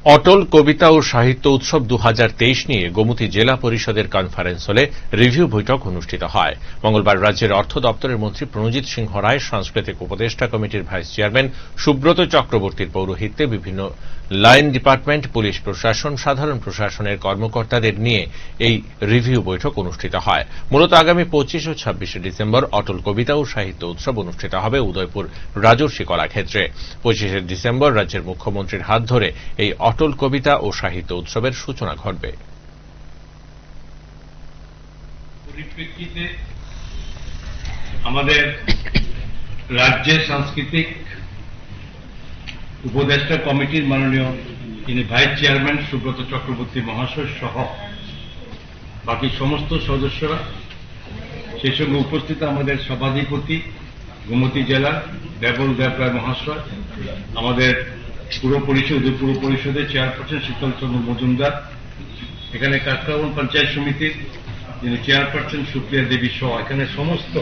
অটল কবিতা ও সাহিত্য উৎসব 2023 নিয়ে গোমতী জেলা পরিষদের কনফারেন্স হলে রিভিউ বৈঠক অনুষ্ঠিত হয়। মঙ্গলবার রাজ্যের অর্থ দপ্তরের মন্ত্রী প্রণজিৎ সিংহ রায়, সাংস্কৃতিক উপদেষ্টা কমিটির ভাইস চেয়ারম্যান সুব্রত চক্রবর্তীর পৌরোহিত্যে বিভিন্ন লাইন ডিপার্টমেন্ট, পুলিশ প্রশাসন, সাধারণ প্রশাসনের কর্মকর্তাদের নিয়ে এই রিভিউ বৈঠক অনুষ্ঠিত হয়। মূলত আগামী 25 ও 26 ডিসেম্বর অটল কবিতা ও সাহিত্য উৎসব অনুষ্ঠিত হবে উদয়পুর রাজর্ষি কলাক্ষেত্রে। 25 ডিসেম্বর রাজ্যের মুখ্যমন্ত্রীর হাত ধরে এই অটল কবিতা ও সাহিত্য উৎসবের সূচনা ঘটবে। পরিপ্রেক্ষিতে আমাদের রাজ্যের সাংস্কৃতিক উপদেষ্টা কমিটির মাননীয় তিনি ভাইস চেয়ারম্যান সুব্রত চক্রবর্তী মহাশয় সহ বাকি সমস্ত সদস্যরা, সেই সঙ্গে উপস্থিত আমাদের সভাধিপতি গোমতী জেলার দেবল দেবরায় মহাশয়, আমাদের পুর পরিষদের চেয়ারপারসন শীতল চন্দ্র মজুমদার, এখানে কাকরাবন পঞ্চায়েত সমিতির যিনি চেয়ারপারসন সুপ্রিয়া দেবী সহ এখানে সমস্ত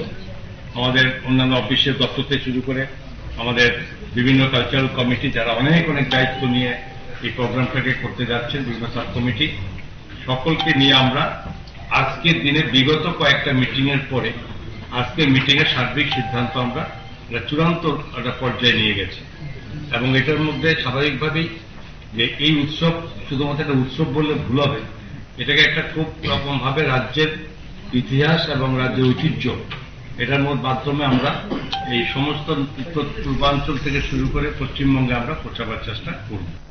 আমাদের অন্যান্য অফিসের দপ্তর থেকে শুরু করে আমাদের বিভিন্ন কালচারাল কমিটি যারা অনেক দায়িত্ব নিয়ে এই প্রোগ্রামটাকে করতে যাচ্ছেন, বিভিন্ন সাব কমিটি, সকলকে নিয়ে আমরা আজকের দিনে বিগত কয়েকটা মিটিং এর পরে আজকের মিটিং এর সার্বিক সিদ্ধান্ত আমরা চূড়ান্ত একটা পর্যায়ে নিয়ে গেছি। এবং এটার মধ্যে স্বাভাবিকভাবেই যে এই উৎসব শুধুমাত্র একটা উৎসব বললে ভুল হবে, এটাকে একটা খুব রকম ভাবে রাজ্যের ইতিহাস এবং রাজ্যের ঐতিহ্য এটার মাধ্যমে আমরা এই সমস্ত উত্তর পূর্বাঞ্চল থেকে শুরু করে পশ্চিমবঙ্গে আমরা পৌঁছাবার চেষ্টা করব।